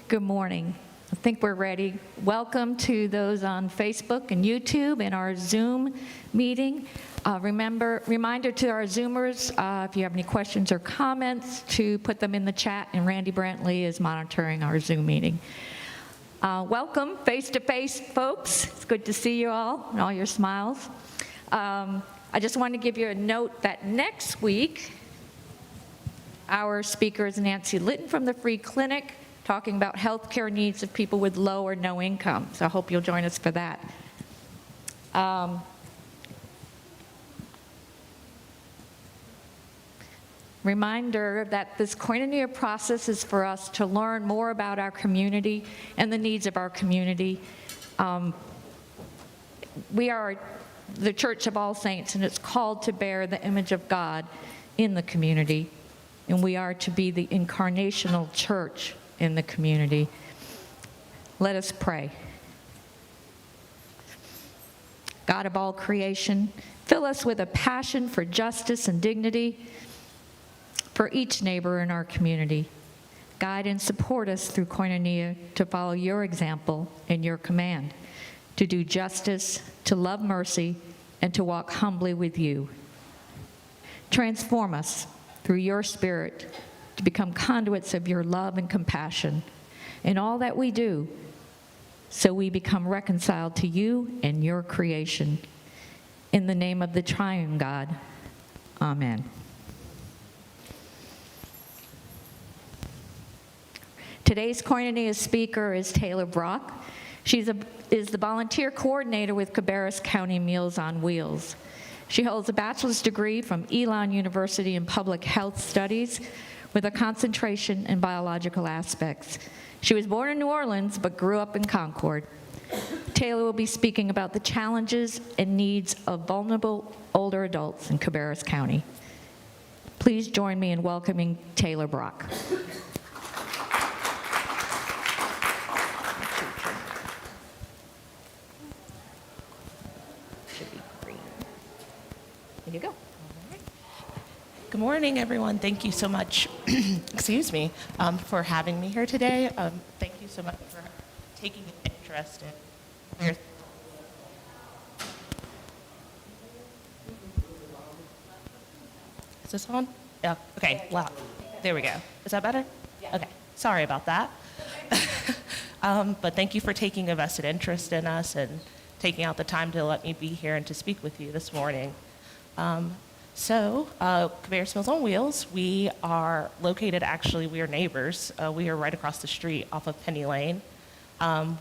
Good morning. I think we're ready. Welcome to those on Facebook and YouTube and our Zoom meeting. Reminder to our Zoomers, if you have any questions or comments, to put them in the chat, and Randy Brantley is monitoring our Zoom meeting. Welcome, face-to-face folks. It's good to see you all and all your smiles. I just want to give you a note that next week, our speaker is Nancy Litton from the Free Clinic, talking about healthcare needs of people with low or no income. So I hope you'll join us for that. Reminder that this Koinonia process is for us to learn more about our community and the needs of our community. We are the Church of All Saints, and it's called to bear the image of God in the community. And we are to be the incarnational church in the community. Let us pray. God of all creation, fill us with a passion for justice and dignity for each neighbor in our community. Guide and support us through Koinonia to follow your example and your command, to do justice, to love mercy, and to walk humbly with you. Transform us through your Spirit to become conduits of your love and compassion in all that we do, so we become reconciled to you and your creation. In the name of the triune God, amen. Today's Koinonia speaker is Taylor Brock. She is the volunteer coordinator with Cabarrus County Meals on Wheels. She holds a bachelor's degree from Elon University in Public Health Studies with a concentration in biological aspects. She was born in New Orleans but grew up in Concord. Taylor will be speaking about the challenges and needs of vulnerable older adults in Cabarrus County. Please join me in welcoming Taylor Brock. Here you go. Good morning, everyone. Thank you so much, excuse me, for having me here today. Thank you so much for taking an interest in your... Is this on? Yeah, okay, loud. There we go. Is that better? Okay, sorry about that. But thank you for taking a vested interest in us and taking out the time to let me be here and to speak with you this morning. Cabarrus Meals on Wheels, we are located, actually, we are neighbors. We are right across the street off of Penny Lane.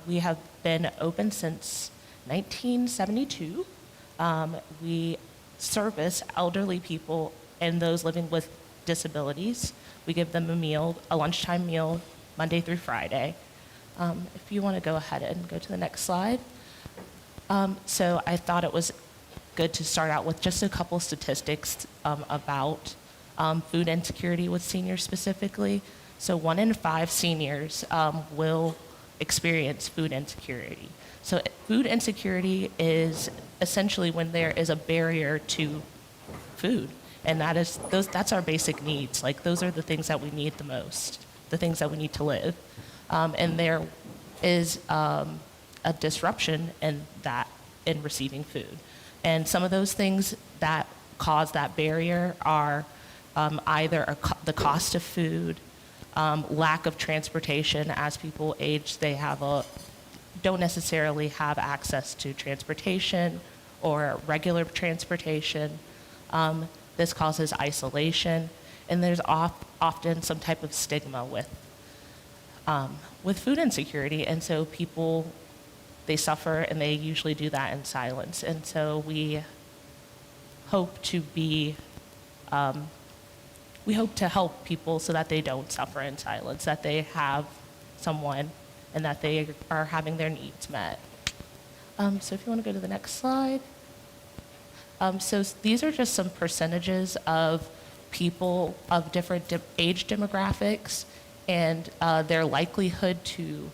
We have been open since 1972. We service elderly people and those living with disabilities. We give them a meal, a lunchtime meal, Monday through Friday. If you want to go ahead and go to the next slide. So I thought it was good to start out with just a couple statistics about food insecurity with seniors specifically. So 1 in 5 seniors will experience food insecurity. So food insecurity is essentially when there is a barrier to food, and that's our basic needs. Like, those are the things that we need the most, the things that we need to live. And there is a disruption in receiving food. And some of those things that cause that barrier are either the cost of food, lack of transportation. As people age, they don't necessarily have access to transportation or regular transportation. This causes isolation, and there's often some type of stigma with food insecurity, and so people, they suffer, and they usually do that in silence. And so we hope to help people so that they don't suffer in silence, that they have someone, and that they are having their needs met. So if you want to go to the next slide. So these are just some percentages of people of different age demographics and their likelihood to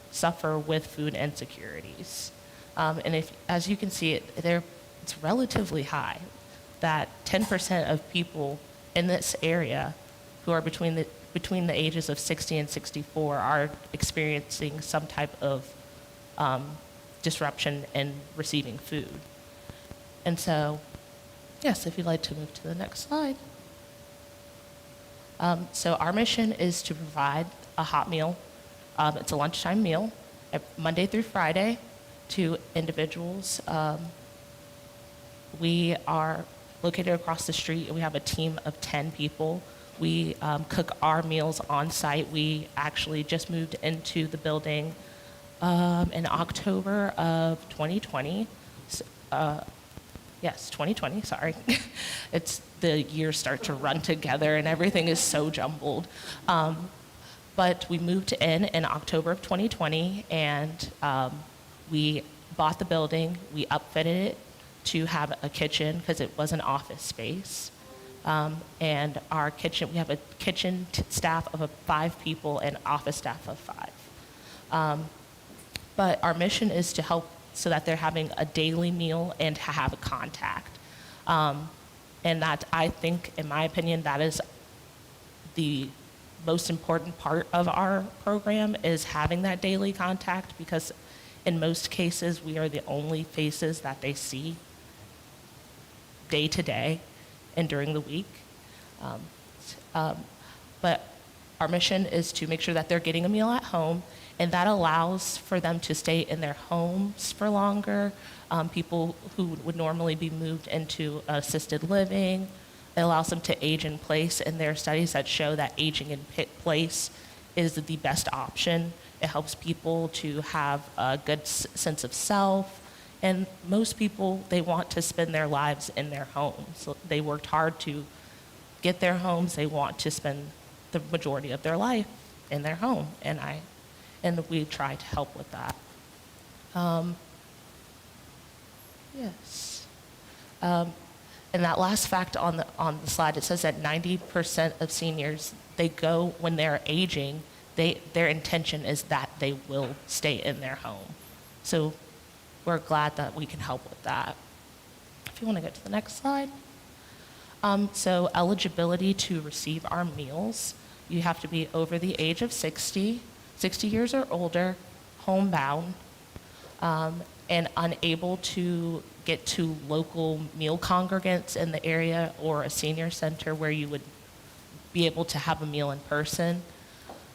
suffer with food insecurities. And as you can see, it's relatively high, that 10% of people in this area who are between between the ages of 60 and 64 are experiencing some type of disruption in receiving food. And so, yes, if you'd like to move to the next slide. So our mission is to provide a hot meal. It's a lunchtime meal, Monday through Friday, to individuals. We are located across the street, and we have a team of 10 people. We cook our meals on site. We actually just moved into the building in October of 2020. Yes, 2020, sorry. It's the years start to run together and everything is so jumbled. But we moved in October of 2020, and we bought the building. We upfitted it to have a kitchen because it was an office space. And our kitchen, we have a kitchen staff of 5 people and office staff of 5. But our mission is to help so that they're having a daily meal and to have a contact. And that, I think, in my opinion, that is the most important part of our program, is having that daily contact, because in most cases, we are the only faces that they see day to day and during the week. But our mission is to make sure that they're getting a meal at home, and that allows for them to stay in their homes for longer. People who would normally be moved into assisted living, it allows them to age in place, and there are studies that show that aging in place is the best option. It helps people to have a good sense of self, and most people, they want to spend their lives in their homes. So they worked hard to get their homes. They want to spend the majority of their life in their home, and we try to help with that. Yes. And that last fact on the slide, it says that 90% of seniors, they go when they're aging, their intention is that they will stay in their home. So we're glad that we can help with that. If you want to go to the next slide. So eligibility to receive our meals, you have to be over the age of 60 years or older, homebound, and unable to get to local meal congregants in the area or a senior center where you would be able to have a meal in person.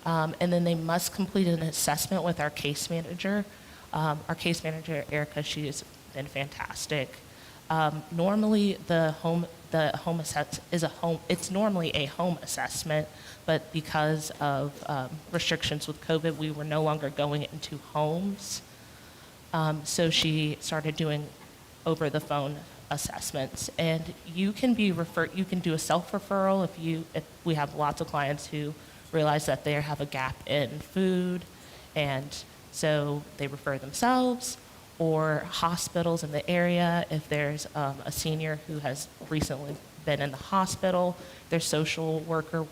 And then they must complete an assessment with our case manager. Our case manager, Erica, she has been fantastic. Normally the home it's normally a home assessment, but because of restrictions with COVID, we were no longer going into homes. So she started doing over the phone assessments, and you can be referred. You can do a self-referral if we have lots of clients who realize that they have a gap in food, and so they refer themselves, or hospitals in the area. If there's a senior who has recently been in the hospital, their social worker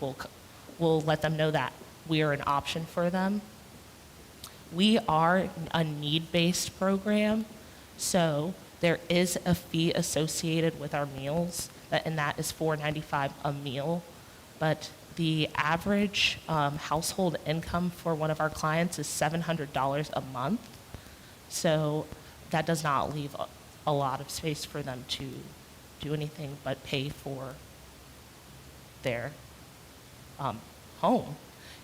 will let them know that we are an option for them. We are a need-based program, so there is a fee associated with our meals, and that is $4.95 a meal. But the average household income for one of our clients is $700 a month. So that does not leave a lot of space for them to do anything but pay for their home.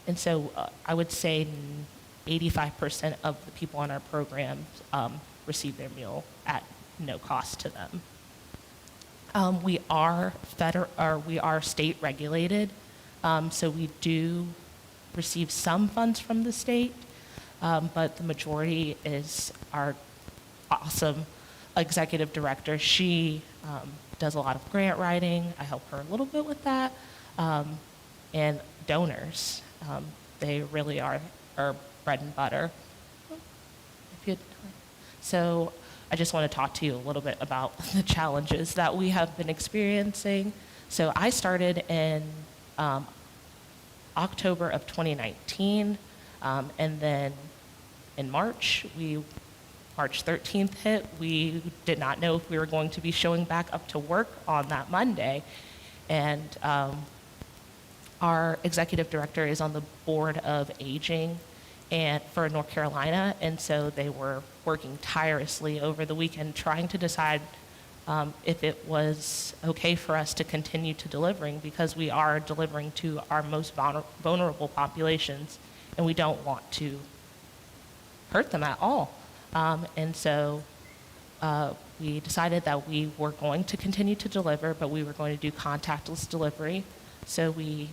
And so I would say 85% of the people on our program receive their meal at no cost to them. We are state regulated, so we do receive some funds from the state, but the majority is our awesome executive director. She does a lot of grant writing. I help her a little bit with that, and donors. They really are our bread and butter. So I just want to talk to you a little bit about the challenges that we have been experiencing. So I started in October of 2019, and then in March 13th hit. We did not know if we were going to be showing back up to work on that Monday, and our executive director is on the board of aging and for North Carolina, and so they were working tirelessly over the weekend trying to decide if it was okay for us to continue to delivering, because we are delivering to our most vulnerable populations, and we don't want to hurt them at all. And so we decided that we were going to continue to deliver, but we were going to do contactless delivery. So we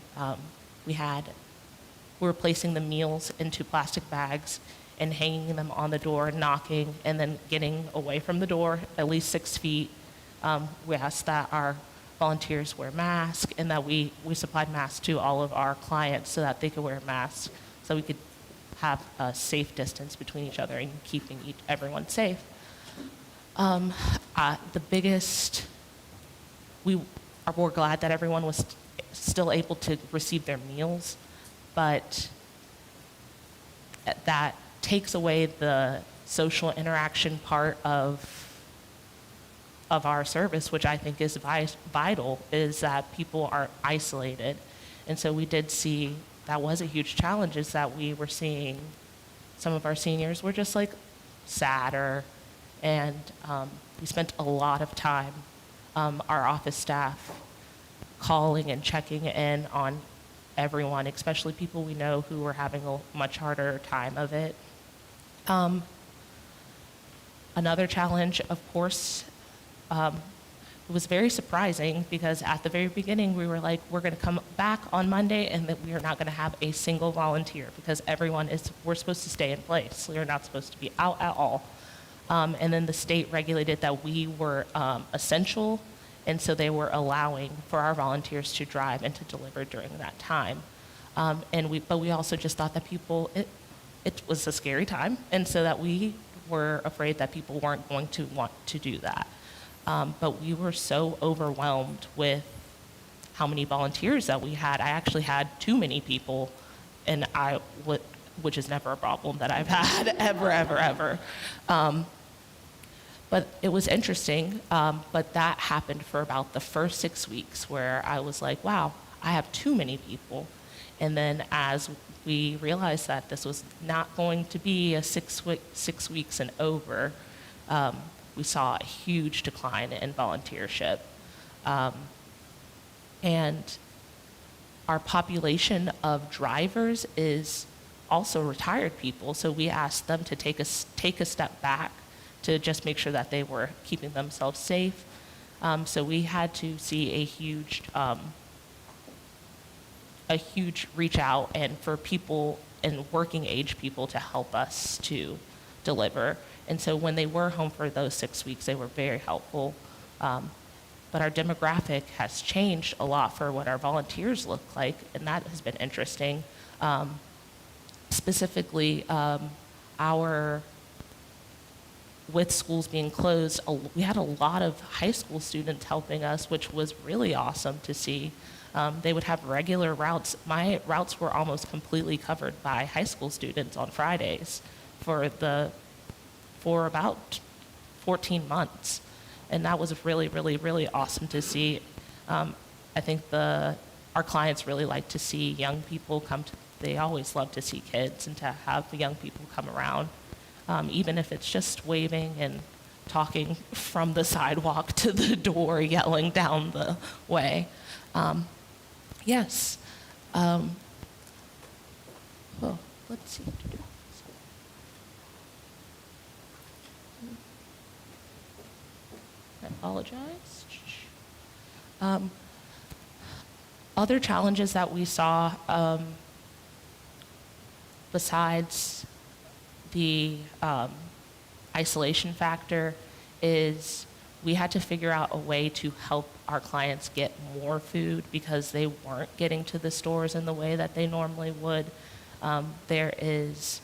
were placing the meals into plastic bags and hanging them on the door, knocking, and then getting away from the door at least 6 feet. We asked that our volunteers wear masks, and that we supplied masks to all of our clients so that they could wear masks, so we could have a safe distance between each other and keeping everyone safe. The biggest, we're glad that everyone was still able to receive their meals, but that takes away the social interaction part of our service, which I think is vital, is that people are isolated. And so we did see that was a huge challenge, is that we were seeing some of our seniors were just like sadder, and we spent a lot of time, our office staff, calling and checking in on everyone, especially people we know who were having a much harder time of it. Another challenge, of course, it was very surprising, because at the very beginning we were like, we're going to come back on Monday and that we are not going to have a single volunteer, because we're supposed to stay in place. We're not supposed to be out at all. And then the state regulated that we were essential, and so they were allowing for our volunteers to drive and to deliver during that time. But we also just thought that it was a scary time, and so that we were afraid that people weren't going to want to do that. But we were so overwhelmed with how many volunteers that we had. I actually had too many people, and which is never a problem that I've had ever. But it was interesting, but that happened for about the first 6 weeks, where I was like, wow, I have too many people. And then as we realized that this was not going to be a 6 weeks and over, we saw a huge decline in volunteership. And our population of drivers is also retired people, so we asked them to take a step back to just make sure that they were keeping themselves safe. So we had to see a huge reach out, and for people and working age people to help us to deliver. And so when they were home for those 6 weeks, they were very helpful. But our demographic has changed a lot for what our volunteers look like, and that has been interesting. Specifically, with schools being closed, we had a lot of high school students helping us, which was really awesome to see. They would have regular routes. My routes were almost completely covered by high school students on Fridays for about 14 months. And that was really, really, really awesome to see. I think our clients really like to see young people they always love to see kids, and to have the young people come around, even if it's just waving and talking from the sidewalk to the door, yelling down the way. Yes. Well, let's see. I apologize. Other challenges that we saw, besides the isolation factor, is we had to figure out a way to help our clients get more food, because they weren't getting to the stores in the way that they normally would. There is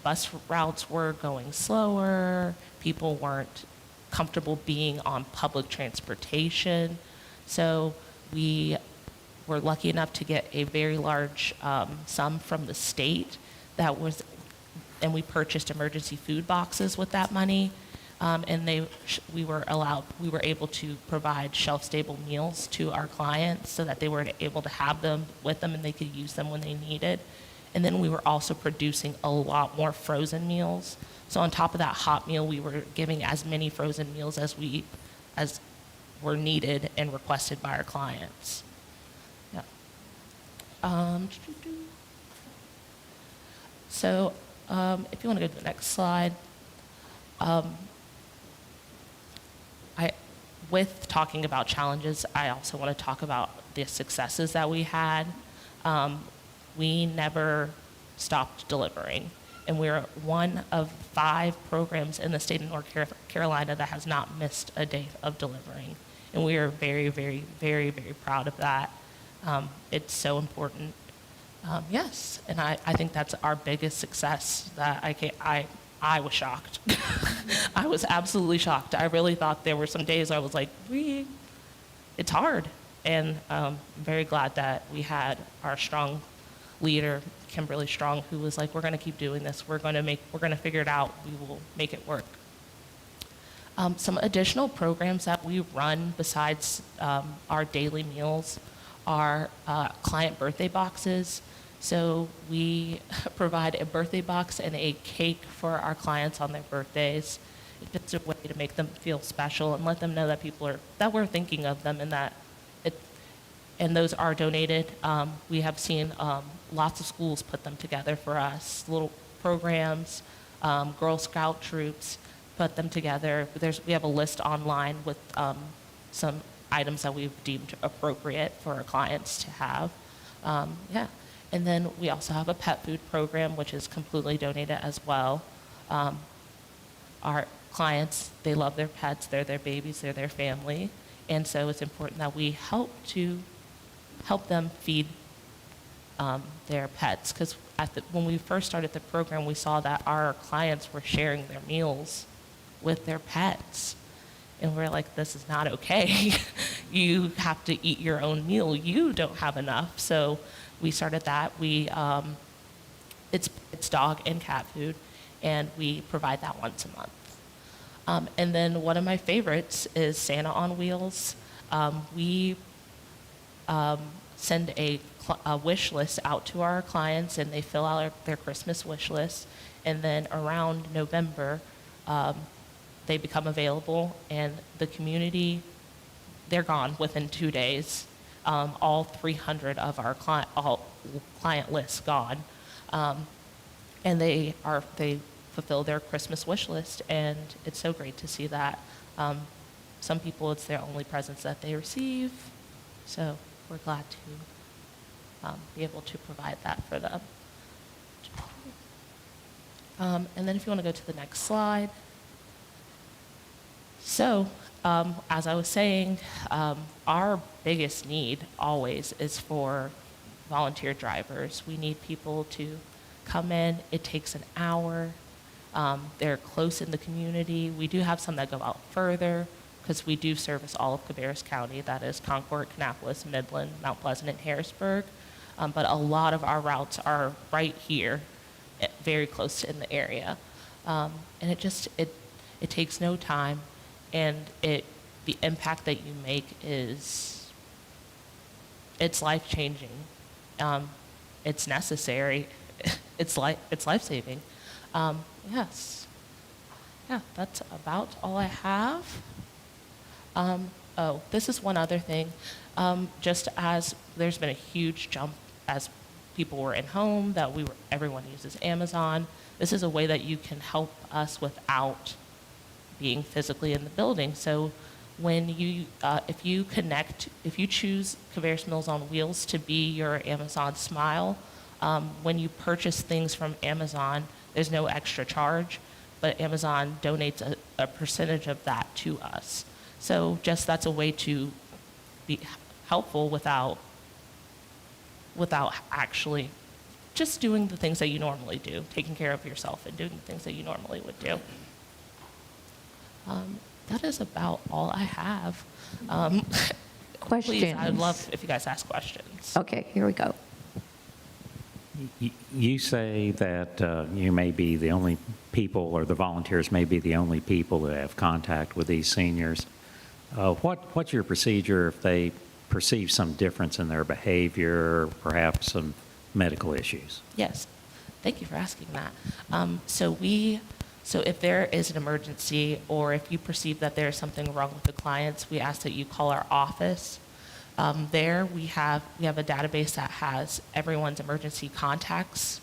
bus routes were going slower, people weren't comfortable being on public transportation. So we were lucky enough to get a very large sum from the state and we purchased emergency food boxes with that money. and we were able to provide shelf-stable meals to our clients so that they were able to have them with them and they could use them when they needed. And then we were also producing a lot more frozen meals. So on top of that hot meal, we were giving as many frozen meals as were needed and requested by our clients. Yeah. So if you want to go to the next slide. With talking about challenges, I also want to talk about the successes that we had. We never stopped delivering, and we're one of 5 programs in the state of North Carolina that has not missed a day of delivering, and we are very, very, very, very proud of that. It's so important. Yes, and I think that's our biggest success. That I was shocked. I was absolutely shocked. I really thought there were some days I was like, it's hard. And I'm very glad that we had our strong leader, Kimberly Strong, who was like, we're going to keep doing this. We're going to figure it out. We will make it work. Some additional programs that we run besides our daily meals are client birthday boxes. So we provide a birthday box and a cake for our clients on their birthdays. It's a way to make them feel special and let them know that we're thinking of them and and those are donated. We have seen lots of schools put them together for us, little programs, Girl Scout troops put them together. We have a list online with some items that we've deemed appropriate for our clients to have. And then we also have a pet food program, which is completely donated as well. Our clients, they love their pets, they're their babies, they're their family. And so it's important that we help them feed their pets. Because when we first started the program, we saw that our clients were sharing their meals with their pets. And we're like, this is not okay. You have to eat your own meal. You don't have enough. So we started that. It's dog and cat food, and we provide that once a month. And then one of my favorites is Santa on Wheels. We send a wish list out to our clients, and they fill out their Christmas wish list. And then around November, they become available, and the community, they're gone within 2 days. All 300 of our client lists gone. And they fulfill their Christmas wish list, and it's so great to see that. Some people, it's their only presents that they receive, so we're glad to be able to provide that for them. And then if you want to go to the next slide. So, as I was saying, our biggest need always is for volunteer drivers. We need people to come in. It takes an hour. They're close in the community. We do have some that go out further because we do service all of Cabarrus County. That is Concord, Kannapolis, Midland, Mount Pleasant, and Harrisburg. But a lot of our routes are right here, very close in the area. And it takes no time. And the impact that you make it's life-changing. It's necessary. It's life-saving. Yes. Yeah, that's about all I have. This is one other thing. Just as there's been a huge jump as people were in home, everyone uses Amazon. This is a way that you can help us without being physically in the building. So when if you choose Cabarrus Meals on Wheels to be your Amazon Smile, when you purchase things from Amazon, there's no extra charge, but Amazon donates a percentage of that to us. So that's a way to be helpful without actually just doing the things that you normally do, taking care of yourself and doing the things that you normally would do. That is about all I have. Questions? Please, I'd love if you guys ask questions. Okay, here we go. You say that you may be the only people, or the volunteers may be the only people that have contact with these seniors. What's your procedure if they perceive some difference in their behavior, or perhaps some medical issues? Yes, thank you for asking that. So if there is an emergency, or if you perceive that there is something wrong with the clients, we ask that you call our office. There we have a database that has everyone's emergency contacts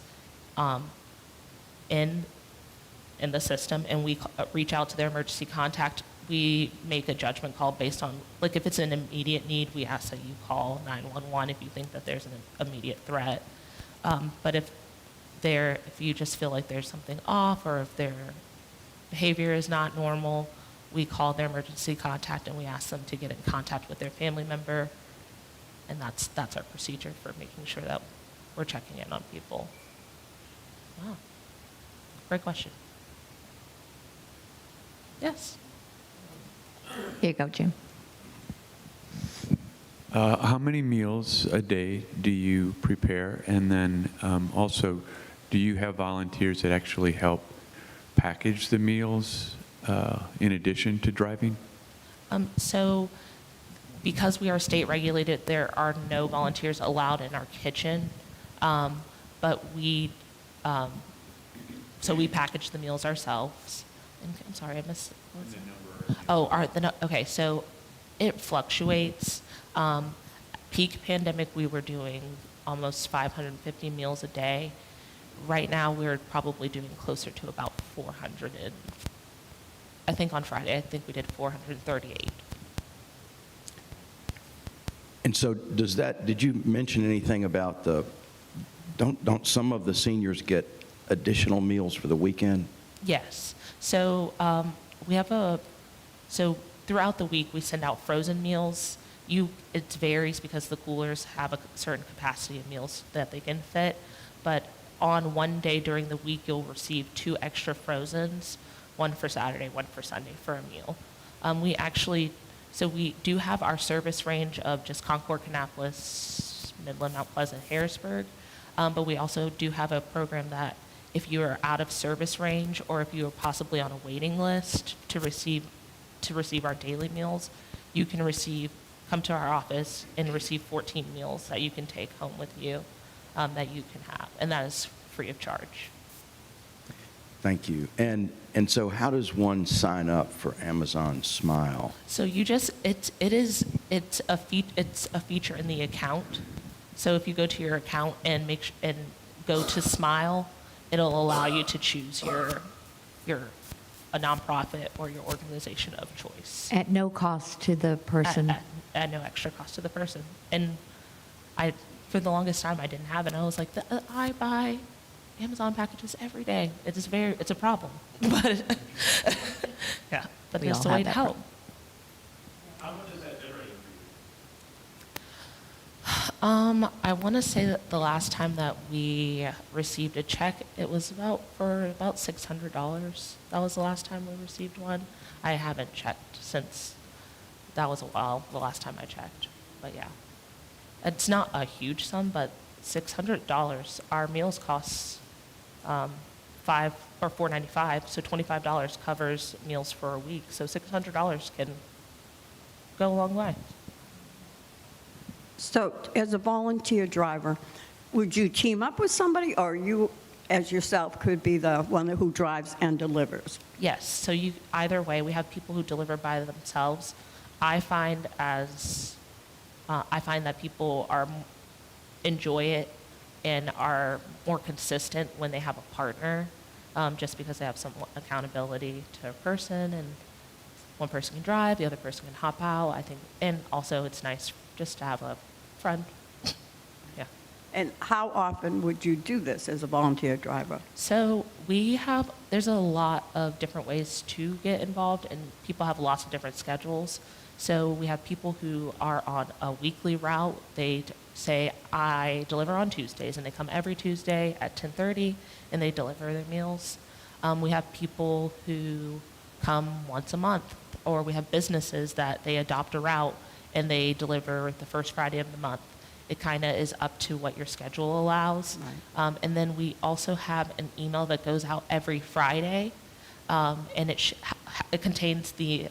in the system, and we reach out to their emergency contact. We make a judgment call based on, like, if it's an immediate need, we ask that you call 911 if you think that there's an immediate threat. But if you just feel like there's something off, or if their behavior is not normal, we call their emergency contact and we ask them to get in contact with their family member. And that's our procedure for making sure that we're checking in on people. Wow. Great question. Yes. Here you go, Jim. How many meals a day do you prepare? And then also, do you have volunteers that actually help package the meals in addition to driving? So because we are state regulated, there are no volunteers allowed in our kitchen. But we package the meals ourselves. And I'm sorry, I missed. Okay, so it fluctuates. Peak pandemic, we were doing almost 550 meals a day. Right now, we're probably doing closer to about 400. I think on Friday, we did 438. And so did you mention anything about don't some of the seniors get additional meals for the weekend? Yes. So so throughout the week, we send out frozen meals. It varies because the coolers have a certain capacity of meals that they can fit. But on one day during the week, you'll receive 2 extra frozens, one for Saturday, one for Sunday for a meal. We do have our service range of just Concord, Kannapolis, Midland, Mount Pleasant, Harrisburg. But we also do have a program that if you are out of service range, or if you are possibly on a waiting list to receive our daily meals, you can come to our office and receive 14 meals that you can take home with you, that you can have, and that is free of charge. Thank you. And so how does one sign up for Amazon Smile? So it's a feature in the account. So if you go to your account and go to Smile, it'll allow you to choose a nonprofit or your organization of choice. At no cost to the person. At no extra cost to the person. And for the longest time, I didn't have it. I was like, I buy Amazon packages every day. It's a problem. But yeah, but We it's all the have way to that help. How much is that generating I want to say that the last time that we received a check, it was about $600. That was the last time we received one. I haven't checked since. That was a while, the last time I checked. But yeah, it's not a huge sum, but $600. Our meals cost $4.95, so $25 covers meals for a week. So $600 can go a long way. So as a volunteer driver, would you team up with somebody, or you as yourself could be the one who drives and delivers? Yes, so either way, we have people who deliver by themselves. I find that people enjoy it and are more consistent when they have a partner, just because they have some accountability to a person, and one person can drive, the other person can hop out, I think. And also it's nice just to have a friend. Yeah. And how often would you do this as a volunteer driver? So there's a lot of different ways to get involved, and people have lots of different schedules. So we have people who are on a weekly route. They say, I deliver on Tuesdays, and they come every Tuesday at 10:30, and they deliver their meals. We have people who come once a month, or we have businesses that they adopt a route, and they deliver the first Friday of the month. It kind of is up to what your schedule allows. And then we also have an email that goes out every Friday, and it contains the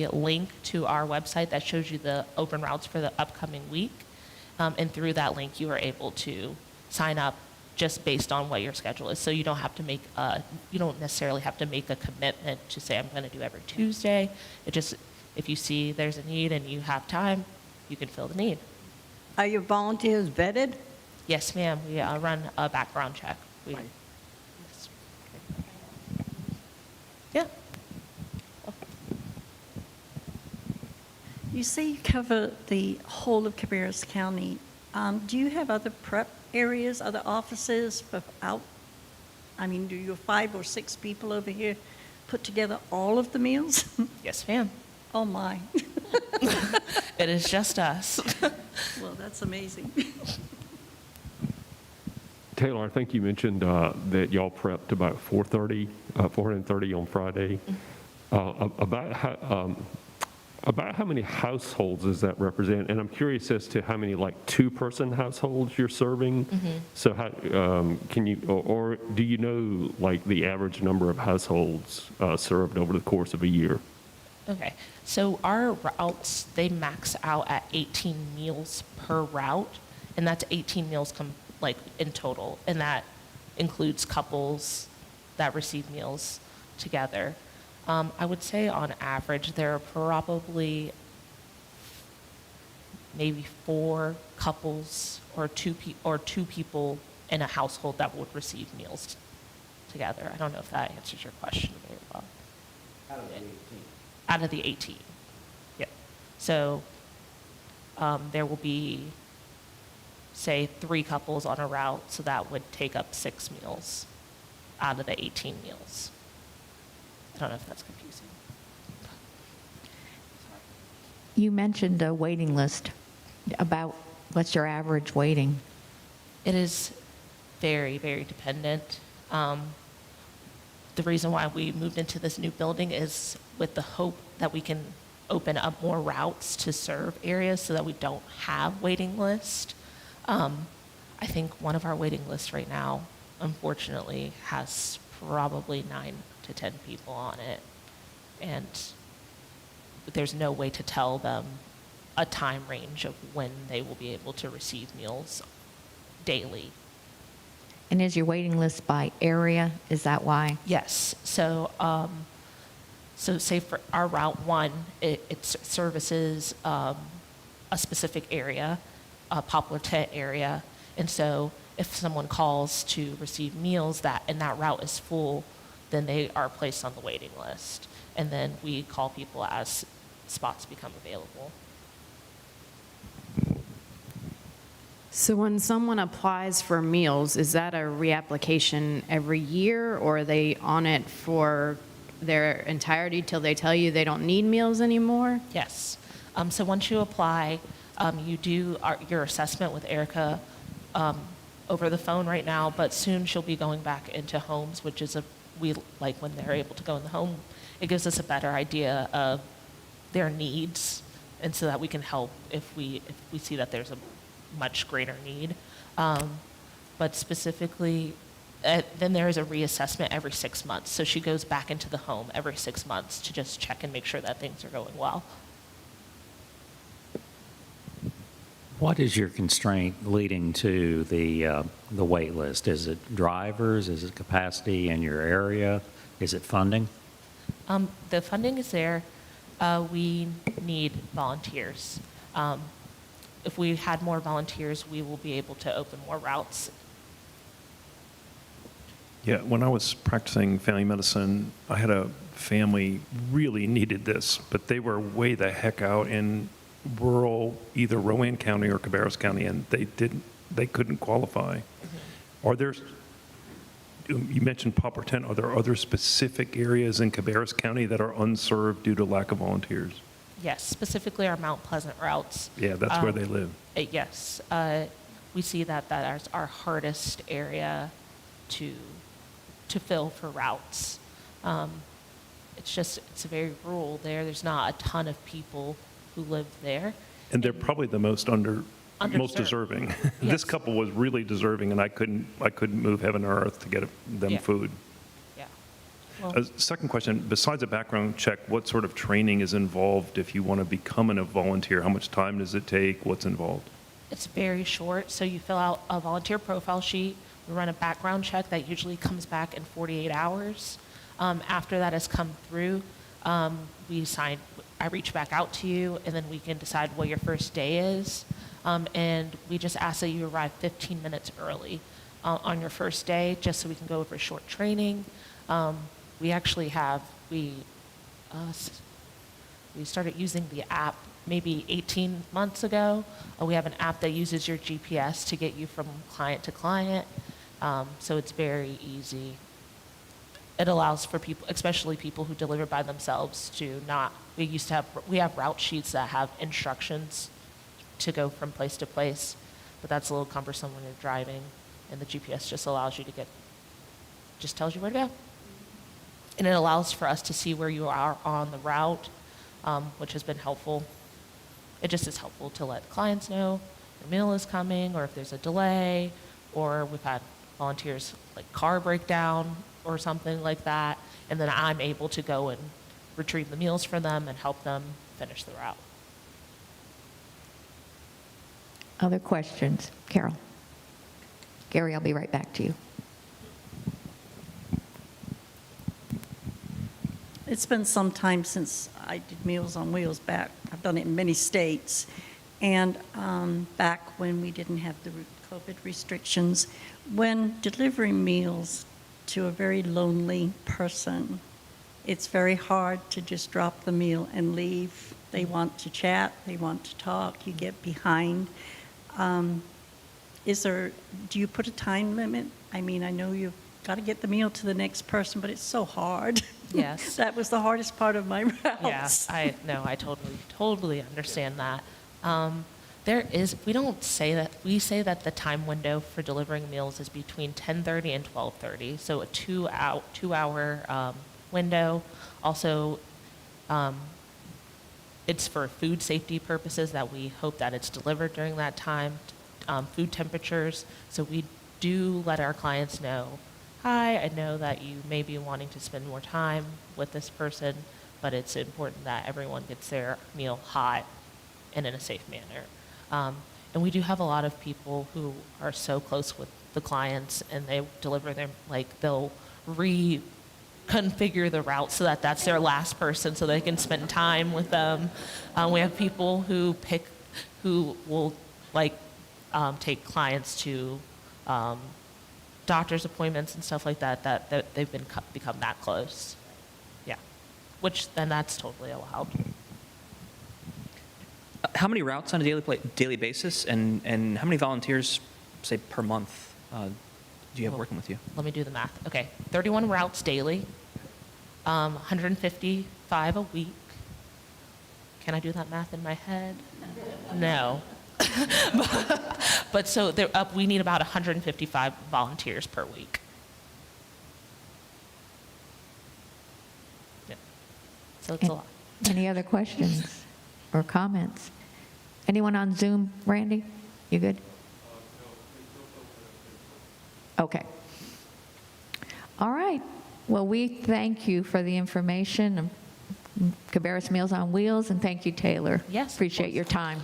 link to our website that shows you the open routes for the upcoming week. And through that link, you are able to sign up just based on what your schedule is. So you don't have to you don't necessarily have to make a commitment to say, I'm going to do every Tuesday. It just, if you see there's a need and you have time, you can fill the need. Are your volunteers vetted? Yes, ma'am. We run a background check. Yeah. You say you cover the whole of Cabarrus County. Do you have other prep areas, other offices I mean, do your 5 or 6 people over here put together all of the meals? Yes, ma'am. Oh, my. It is just us. Well, that's amazing. Taylor, I think you mentioned that y'all prepped about 430 on Friday. About how many households does that represent? And I'm curious as to how many, like, 2-person households you're serving. So how can you, or do you know, like, the average number of households served over the course of a year? Okay, so our routes, they max out at 18 meals per route, and that's 18 meals in total, and that includes couples that receive meals together. I would say on average, there are probably maybe 4 couples or two people in a household that would receive meals together. I don't know if that answers your question very well. Out of the 18. Out of the 18. Yep. So there will be, say, 3 couples on a route, so that would take up 6 meals out of the 18 meals. I don't know if that's confusing. You mentioned a waiting list. About what's your average waiting? It is very, very dependent. The reason why we moved into this new building is with the hope that we can open up more routes to serve areas so that we don't have waiting lists. I think one of our waiting lists right now, unfortunately, has probably 9 to 10 people on it. And there's no way to tell them a time range of when they will be able to receive meals daily. And is your waiting list by area? Is that why? Yes. So, say for our Route 1, it services a specific area, a Poplar Tent area. And so if someone calls to receive meals and that route is full, then they are placed on the waiting list. And then we call people as spots become available. So when someone applies for meals, is that a reapplication every year, or are they on it for their entirety till they tell you they don't need meals anymore? Yes. So once you apply, you do your assessment with Erica over the phone right now, but soon she'll be going back into homes, which is we like when they're able to go in the home. It gives us a better idea of their needs, and so that we can help if we see that there's a much greater need. But specifically, then there is a reassessment every 6 months. So she goes back into the home every 6 months to just check and make sure that things are going well. What is your constraint leading to the wait list? Is it drivers? Is it capacity in your area? Is it funding? The funding is there. We need volunteers. If we had more volunteers, we will be able to open more routes. Yeah, when I was practicing family medicine, I had a family really needed this, but they were way the heck out in rural, either Rowan County or Cabarrus County, and they couldn't qualify. Are there, you mentioned Poplar Tent, are there other specific areas in Cabarrus County that are unserved due to lack of volunteers? Yes, specifically our Mount Pleasant routes. Yeah, that's where they live. Yes, we see that is our hardest area to fill for routes. It's very rural there. There's not a ton of people who live there, And they're probably the most most Underserved. deserving. This Yes. couple was really deserving, and I couldn't move heaven or earth to get them Yeah. food. Yeah. Well, Second question, besides a background check, what sort of training is involved if you want to become a volunteer? How much time does it take? What's involved? it's very short, so you fill out a volunteer profile sheet. We run a background check that usually comes back in 48 hours. After that has come through, I reach back out to you, and then we can decide what your first day is. And we just ask that you arrive 15 minutes early on your first day, just so we can go over short training. We actually have, we started using the app maybe 18 months ago. We have an app that uses your GPS to get you from client to client. So it's very easy. It allows for people, especially people who deliver by themselves, to not, we have route sheets that have instructions to go from place to place, but that's a little cumbersome when you're driving, and the GPS just allows you to just tells you where to go. And it allows for us to see where you are on the route, which has been helpful. It just is helpful to let clients know the meal is coming, or if there's a delay, or we've had volunteers like car breakdown or something like that, and then I'm able to go and retrieve the meals for them and help them finish the route. Other questions? Carol? Gary, I'll be right back to you. It's been some time since I did Meals on Wheels back. I've done it in many states. And back when we didn't have the COVID restrictions, when delivering meals to a very lonely person, it's very hard to just drop the meal and leave. They want to chat, they want to talk, you get behind. Do you put a time limit? I mean, I know you've got to get the meal to the next person, but it's so hard. Yes. That was the hardest part of my routes. Yeah, I totally understand that. We don't say that, we say that the time window for delivering meals is between 10:30 and 12:30, so a two-hour window. Also, it's for food safety purposes that we hope that it's delivered during that time. Food temperatures, so we do let our clients know, hi, I know that you may be wanting to spend more time with this person, but it's important that everyone gets their meal hot and in a safe manner. And we do have a lot of people who are so close with the clients, and they deliver them, like they'll reconfigure the route so that that's their last person so they can spend time with them. We have people who will take clients to doctor's appointments and stuff like that, that they've become that close. Yeah, then that's totally allowed. How many routes on a daily basis, and how many volunteers, say, per month do you have working with you? Let me do the math. Okay, 31 routes daily, 155 a week. Can I do that math in my head? No. But so we need about 155 volunteers per week. Yeah. So it's a lot. Any other questions or comments? Anyone on Zoom? Randy, you good? Okay. All right. Well, we thank you for the information of Cabarrus Meals on Wheels, and thank you, Taylor. Yes, of Appreciate course. your time.